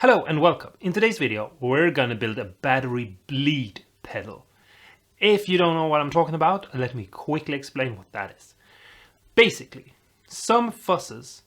Hello and welcome. In today's video, we're gonna build a battery bleed pedal. If you don't know what I'm talking about, let me quickly explain what that is. Basically, some fuzzes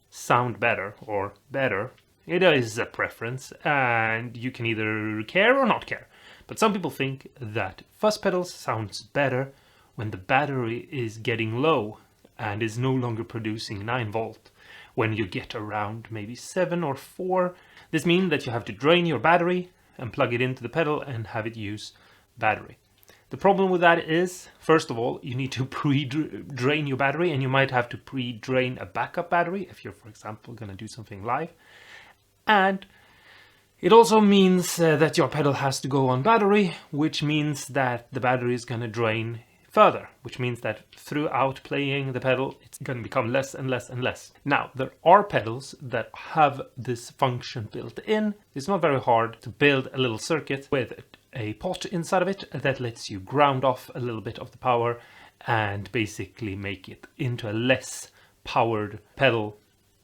sound better or better. It is a preference and you can either care or not care. But some people think that fuzz pedals sounds better when the battery is getting low and is no longer producing 9 volt. When you get around maybe 7 or 4, this means that you have to drain your battery and plug it into the pedal and have it use battery. The problem with that is, first of all, you need to pre-drain your battery, and you might have to pre-drain a backup battery if you're, for example, going to do something live. And it also means that your pedal has to go on battery, which means that the battery is going to drain further, which means that throughout playing the pedal, it's going to become less and less and less. Now, there are pedals that have this function built in. It's not very hard to build a little circuit with a pot inside of it that lets you ground off a little bit of the power and basically make it into a less powered pedal.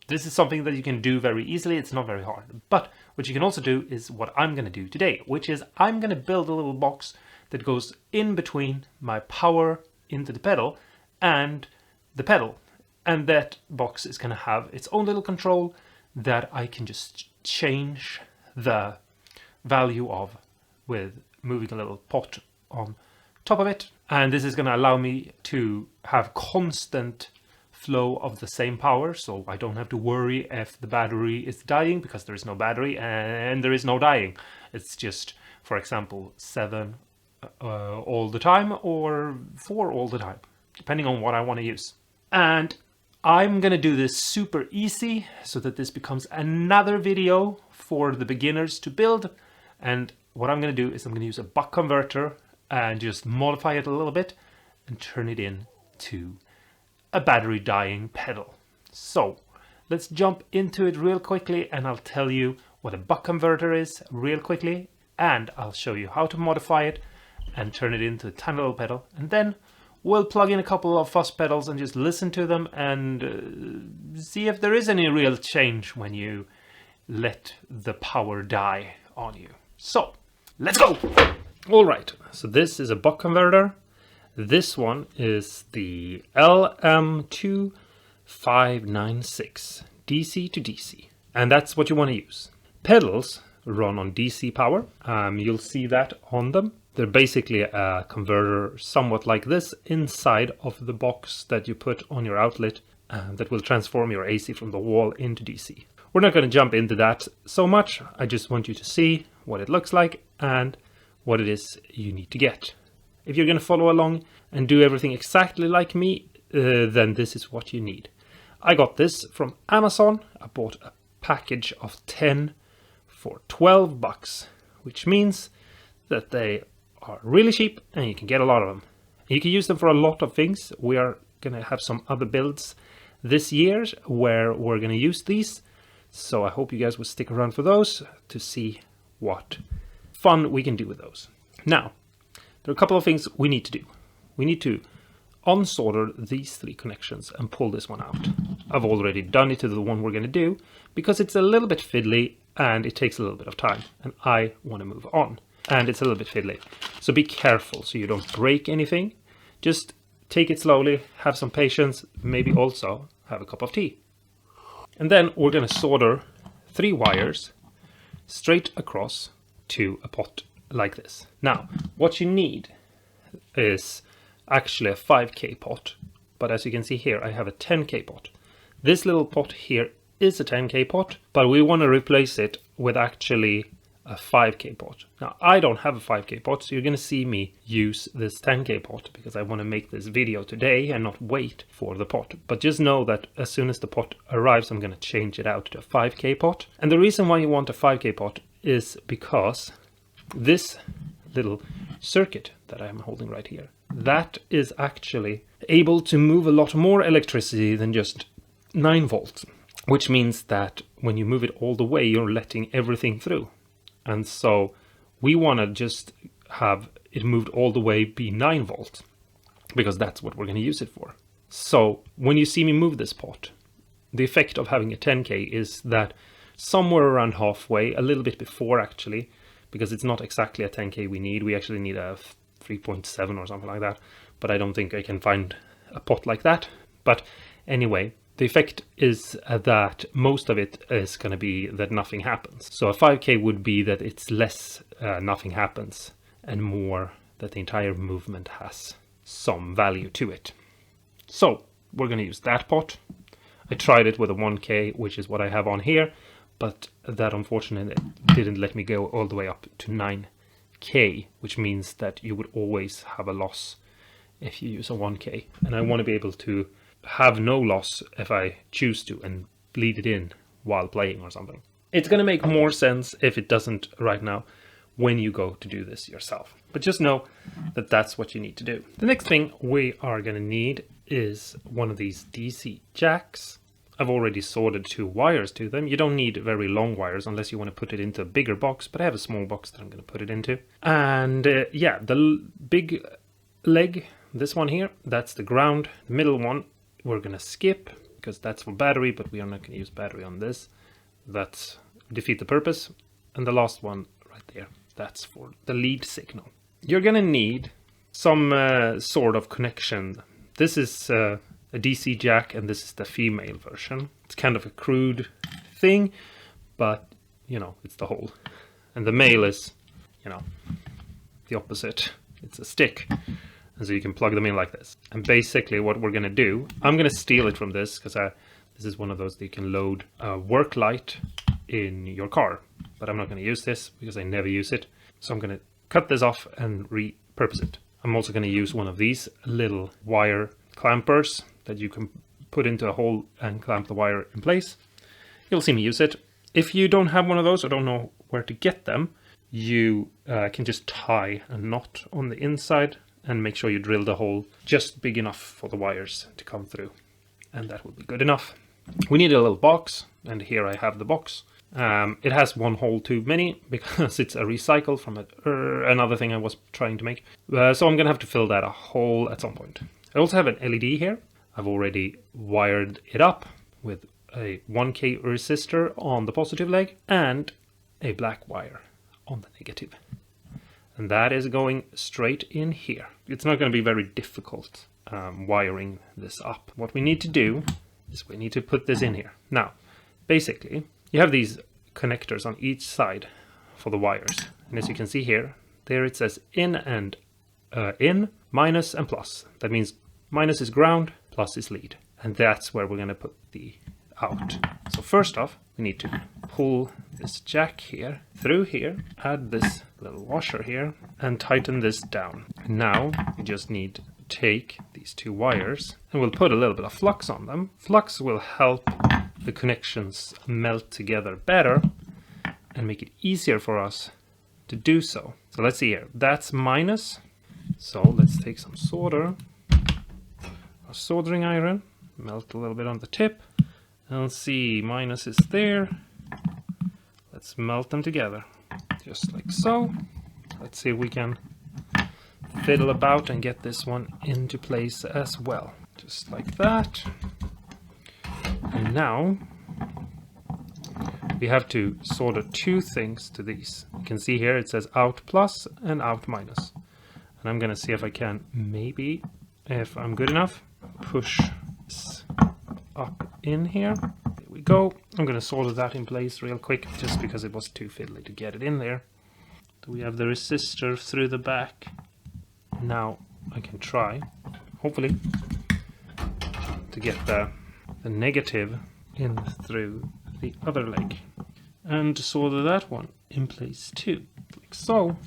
This is something that you can do very easily. It's not very hard. But what you can also do is what I'm going to do today, which is I'm going to build a little box that goes in between my power into the pedal and the pedal. And that box is going to have its own little control that I can just change the value of with moving a little pot on top of it. And this is going to allow me to have constant flow of the same power, so I don't have to worry if the battery is dying, because there is no battery and there is no dying. It's just, for example, 7 all the time or 4 all the time, depending on what I want to use. And I'm gonna do this super easy so that this becomes another video for the beginners to build. And what I'm gonna do is I'm gonna use a buck converter and just modify it a little bit and turn it into a battery dying pedal. So let's jump into it real quickly, and I'll tell you what a buck converter is real quickly, and I'll show you how to modify it and turn it into a tiny little pedal. And then we'll plug in a couple of fuzz pedals and just listen to them and see if there is any real change when you let the power die on you. So let's go! All right, so this is a buck converter. This one is the LM2596 DC to DC, and that's what you want to use. Pedals run on DC power. You'll see that on them. They're basically a converter somewhat like this inside of the box that you put on your outlet that will transform your AC from the wall into DC. We're not going to jump into that so much. I just want you to see what it looks like and what it is you need to get. If you're going to follow along and do everything exactly like me, then this is what you need. I got this from Amazon. I bought a package of 10 for $12, which means that they are really cheap and you can get a lot of them. You can use them for a lot of things. We are going to have some other builds this year where we're going to use these. So I hope you guys will stick around for those to see what fun we can do with those. Now, there are a couple of things we need to do. We need to unsolder these 3 connections and pull this one out. I've already done it to the one we're going to do because it's a little bit fiddly and it takes a little bit of time and I want to move on. And it's a little bit fiddly. So be careful so you don't break anything. Just take it slowly, have some patience, maybe also have a cup of tea. And then we're going to solder 3 wires straight across to a pot like this. Now, what you need is actually a 5K pot, but as you can see here, I have a 10K pot. This little pot here is a 10K pot, but we want to replace it with actually a 5K pot. Now, I don't have a 5K pot, so you're going to see me use this 10K pot because I want to make this video today and not wait for the pot. But just know that as soon as the pot arrives, I'm going to change it out to a 5K pot. And the reason why you want a 5K pot is because this little circuit that I'm holding right here, that is actually able to move a lot more electricity than just 9 volts, which means that when you move it all the way, you're letting everything through. And so we want to just have it moved all the way be 9 volts because that's what we're going to use it for. So when you see me move this pot, the effect of having a 10K is that somewhere around halfway, a little bit before actually, because it's not exactly a 10K we need. We actually need a 3.7 or something like that, but I don't think I can find a pot like that. But anyway, the effect is that most of it is going to be that nothing happens. So a 5K would be that it's less nothing happens and more that the entire movement has some value to it. So we're going to use that pot. I tried it with a 1K, which is what I have on here, but that unfortunately didn't let me go all the way up to 9K, which means that you would always have a loss if you use a 1K. And I want to be able to have no loss if I choose to and bleed it in while playing or something. It's going to make more sense if it doesn't right now when you go to do this yourself. But just know that that's what you need to do. The next thing we are going to need is one of these DC jacks. I've already soldered 2 wires to them. You don't need very long wires unless you want to put it into a bigger box, but I have a small box that I'm going to put it into. And yeah, the big leg, this one here, that's the ground. The middle one we're going to skip because that's for battery, but we are not going to use battery on this. That's defeat the purpose. And the last one right there, that's for the lead signal. You're going to need some sort of connection. This is a DC jack and this is the female version. It's kind of a crude thing, but you know, it's the whole. And the male is, you know, the opposite. It's a stick. And so you can plug them in like this. And basically what we're going to do, I'm going to steal it from this because this is one of those that you can load a work light in your car. But I'm not going to use this because I never use it. So I'm going to cut this off and repurpose it. I'm also going to use one of these little wire clampers that you can put into a hole and clamp the wire in place. You'll see me use it. If you don't have one of those or don't know where to get them, you can just tie a knot on the inside and make sure you drill the hole just big enough for the wires to come through. And that will be good enough. We need a little box, and here I have the box. It has one hole too many because it's a recycle from another thing I was trying to make. So I'm gonna have to fill that a hole at some point. I also have an LED here. I've already wired it up with a 1K resistor on the positive leg and a black wire on the negative. And that is going straight in here. It's not going to be very difficult wiring this up. What we need to do is we need to put this in here. Now, basically, you have these connectors on each side for the wires. And as you can see here, there it says in and in, minus and plus. That means minus is ground, plus is lead. And that's where we're going to put the out. So first off, we need to pull this jack here through here, add this little washer here, and tighten this down. Now we just need to take these 2 wires and we'll put a little bit of flux on them. Flux will help the connections melt together better and make it easier for us to do so. So let's see here, that's minus. So let's take some solder, a soldering iron, melt a little bit on the tip. And let's see, minus is there. Let's melt them together, just like so. Let's see if we can fiddle about and get this one into place as well. Just like that. And now we have to solder 2 things to these. You can see here it says out plus and out minus. And I'm gonna see if I can, maybe, if I'm good enough, push this up in here. There we go. I'm going to solder that in place real quick just because it was too fiddly to get it in there. So we have the resistor through the back. Now I can try, hopefully, to get the negative in through the other leg and solder that one in place too, like so.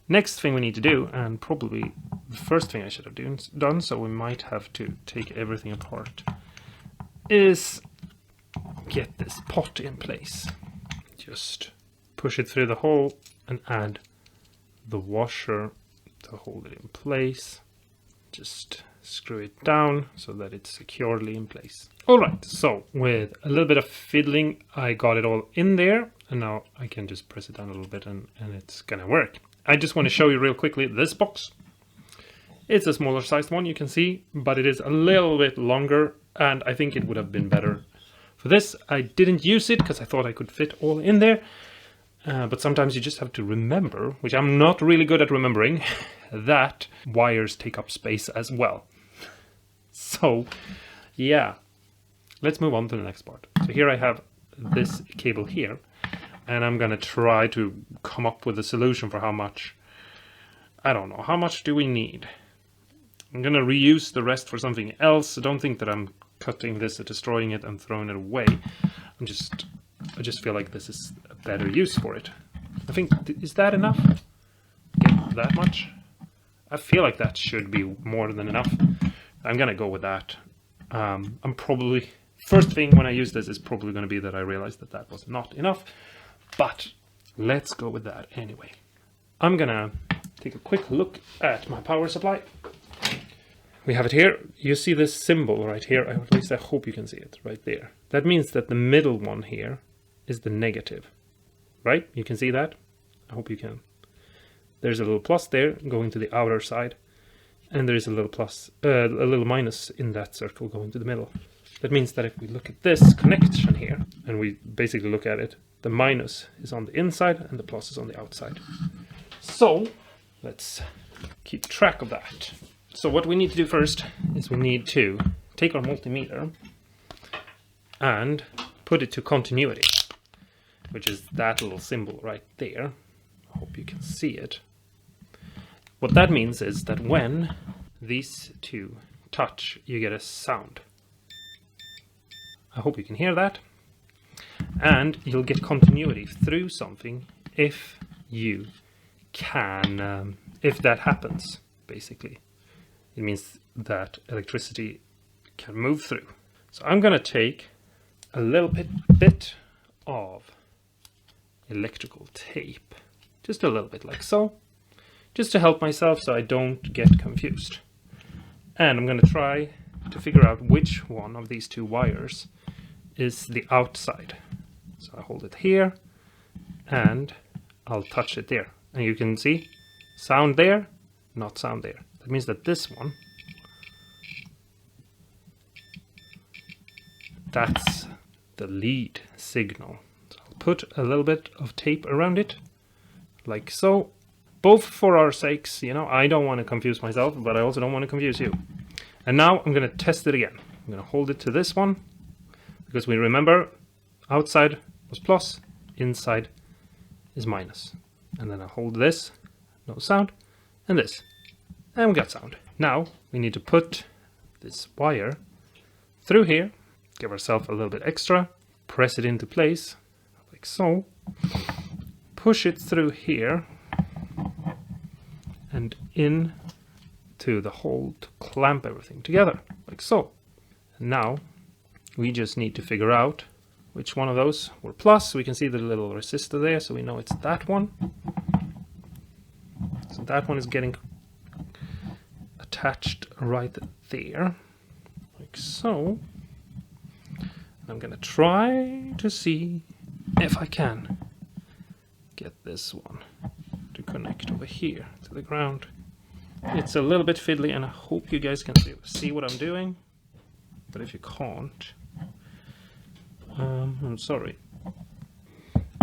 Next thing we need to do, and probably the first thing I should have done, so we might have to take everything apart, is get this pot in place. Just push it through the hole and add the washer to hold it in place. Just screw it down so that it's securely in place. Alright, so with a little bit of fiddling I got it all in there, and now I can just press it down a little bit and it's gonna work. I just want to show you real quickly this box. It's a smaller sized one, you can see, but it is a little bit longer, and I think it would have been better For this, I didn't use it because I thought I could fit all in there. But sometimes you just have to remember, which I'm not really good at remembering, that wires take up space as well. So, yeah. Let's move on to the next part. So here I have this cable here, and I'm gonna try to come up with a solution for how much. I don't know, how much do we need? I'm gonna reuse the rest for something else. So don't think that I'm cutting this or destroying it and throwing it away. I just feel like this is a better use for it. I think, is that enough? Yeah, that much? I feel like that should be more than enough. I'm gonna go with that. I'm probably, first thing when I use this is probably gonna be that I realize that that was not enough, but let's go with that anyway. I'm gonna take a quick look at my power supply. We have it here. You see this symbol right here, at least I hope you can see it right there. That means that the middle one here is the negative, right? You can see that? I hope you can. There's a little plus there going to the outer side, and there's a little plus, a little minus in that circle going to the middle. That means that if we look at this connection here, and we basically look at it, the minus is on the inside and the plus is on the outside. So let's keep track of that. So what we need to do first is we need to take our multimeter and put it to continuity, which is that little symbol right there. I hope you can see it. What that means is that when these two touch, you get a sound. I hope you can hear that. And you'll get continuity through something if you can, if that happens, basically. It means that electricity can move through. So I'm going to take a little bit of electrical tape, just a little bit like so, just to help myself so I don't get confused. And I'm going to try to figure out which one of these two wires is the outside. So I hold it here and I'll touch it there. And you can see sound there, not sound there. That means that this one, that's the lead signal. So I'll put a little bit of tape around it, like so. Both for our sakes, you know, I don't want to confuse myself, but I also don't want to confuse you. And now I'm going to test it again. I'm going to hold it to this one, because we remember outside was plus, inside is minus. And then I'll hold this, no sound, and this. And we got sound. Now we need to put this wire through here, give ourselves a little bit extra, press it into place, like so, push it through here, and in to the hole to clamp everything together, like so. And now we just need to figure out which one of those were plus. We can see the little resistor there, so we know it's that one. So that one is getting attached right there, like so. And I'm gonna try to see if I can get this one to connect over here to the ground. It's a little bit fiddly, and I hope you guys can see what I'm doing, but if you can't, I'm sorry.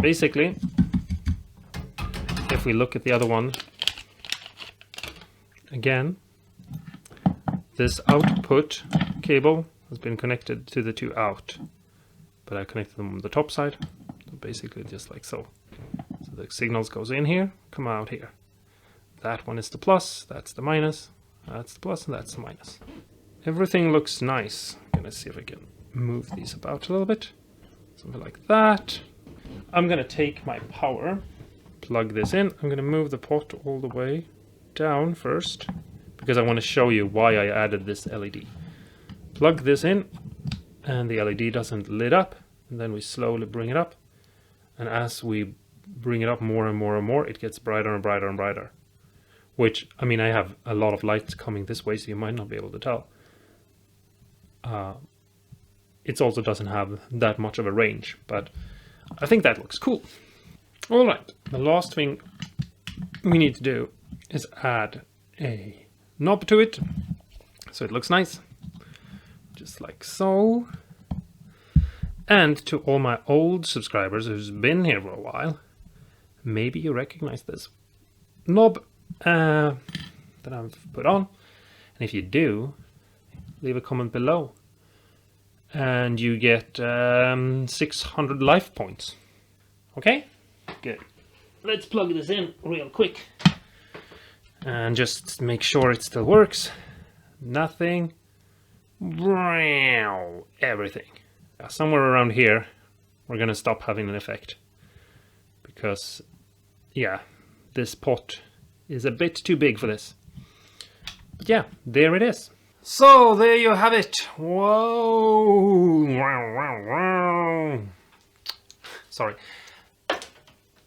Basically, if we look at the other one again, this output cable has been connected to the two out, but I connected them on the top side, so basically just like so. So the signals goes in here, come out here. That one is the plus, that's the minus, that's the plus, and that's the minus. Everything looks nice. I'm gonna see if I can move these about a little bit, something like that. I'm gonna take my power, plug this in. I'm gonna move the pot all the way down first, because I want to show you why I added this LED. Plug this in, and the LED doesn't lit up, and then we slowly bring it up, and as we bring it up more and more and more, it gets brighter and brighter and brighter. Which, I mean, I have a lot of lights coming this way, so you might not be able to tell. It also doesn't have that much of a range, but I think that looks cool. All right, the last thing we need to do is add a knob to it, so it looks nice, just like so. And to all my old subscribers who's been here for a while, maybe you recognize this knob that I've put on. And if you do, leave a comment below. And you get 600 life points. Okay? Good. Let's plug this in real quick. And just make sure it still works. Nothing. Everything. Somewhere around here, we're gonna stop having an effect. Because, yeah, this pot is a bit too big for this. But yeah, there it is. So there you have it. Whoa! Sorry.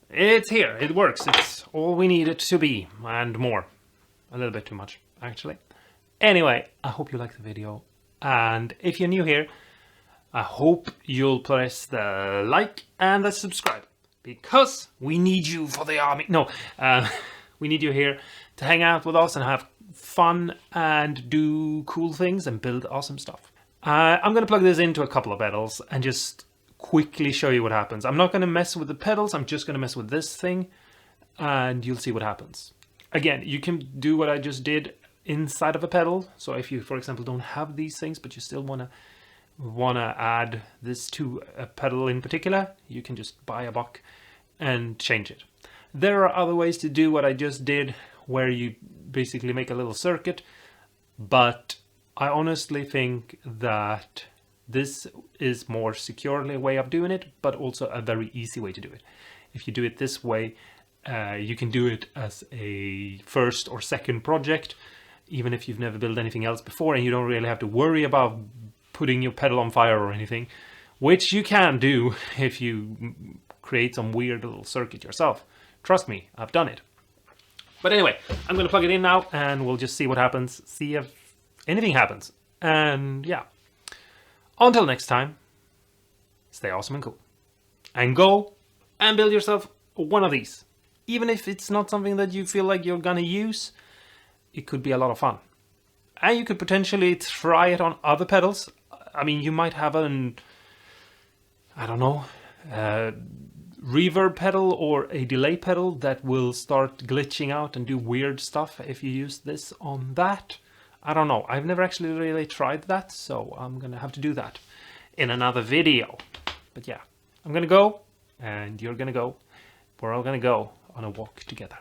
It's here. It works. It's all we need it to be and more. A little bit too much, actually. Anyway, I hope you liked the video. And if you're new here, I hope you'll press the like and the subscribe. Because we need you for the army. No, we need you here to hang out with us and have fun and do cool things and build awesome stuff. I'm going to plug this into a couple of pedals and just quickly show you what happens. I'm not going to mess with the pedals, I'm just going to mess with this thing and you'll see what happens. Again, you can do what I just did inside of a pedal. So if you, for example, don't have these things but you still want to add this to a pedal in particular, you can just buy a buck and change it. There are other ways to do what I just did, where you basically make a little circuit, but I honestly think that this is more securely a way of doing it, but also a very easy way to do it. If you do it this way, you can do it as a first or second project, even if you've never built anything else before, and you don't really have to worry about putting your pedal on fire or anything, which you can do if you create some weird little circuit yourself. Trust me, I've done it. But anyway, I'm going to plug it in now and we'll just see what happens, see if anything happens. And yeah, until next time, stay awesome and cool. And go and build yourself one of these. Even if it's not something that you feel like you're going to use, it could be a lot of fun. And you could potentially try it on other pedals. I mean, you might have an, I don't know, reverb pedal or a delay pedal that will start glitching out and do weird stuff if you use this on that. I don't know. I've never actually really tried that, so I'm gonna have to do that in another video. But yeah, I'm gonna go and you're gonna go. We're all gonna go on a walk together.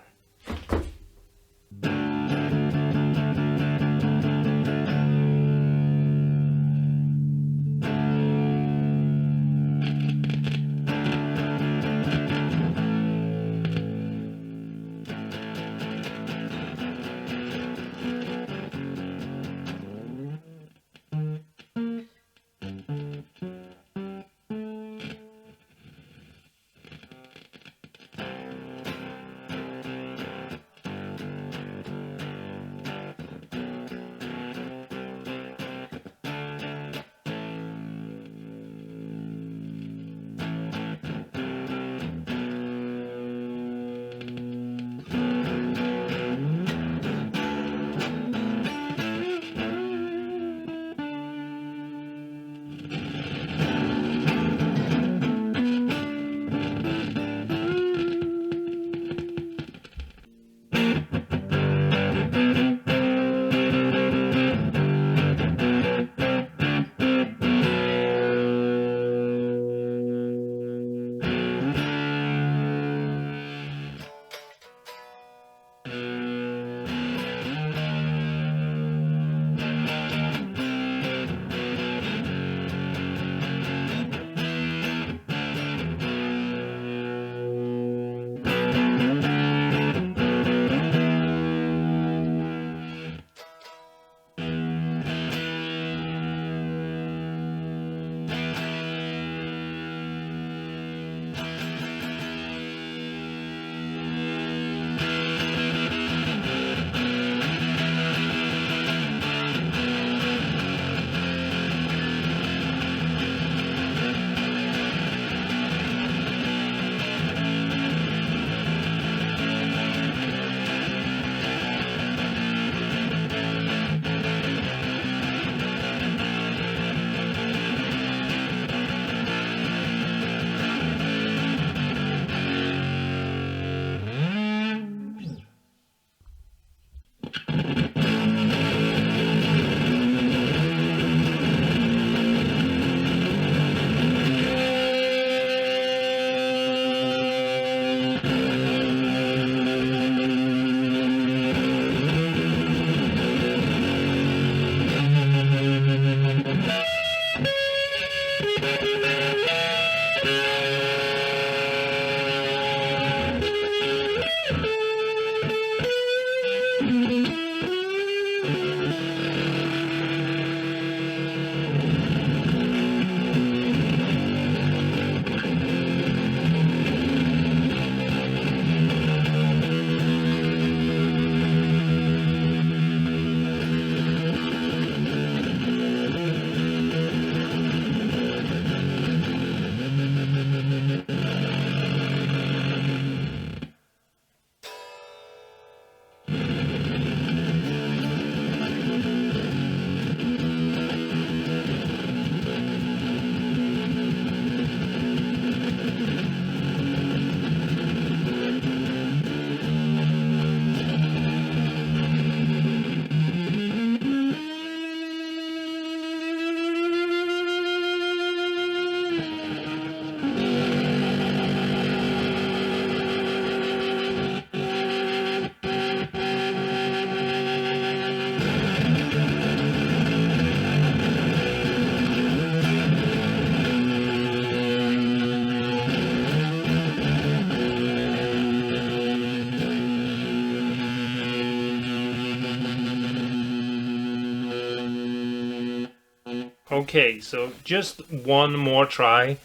Okay, so just one more try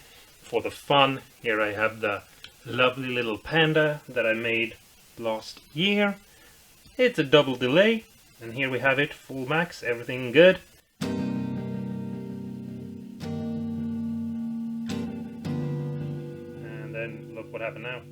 for the fun. Here I have the lovely little panda that I made last year. It's a double delay, and here we have it, full max, everything good. And then look what happened now.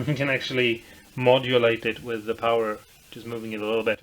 You can actually modulate it with the power, just moving it a little bit.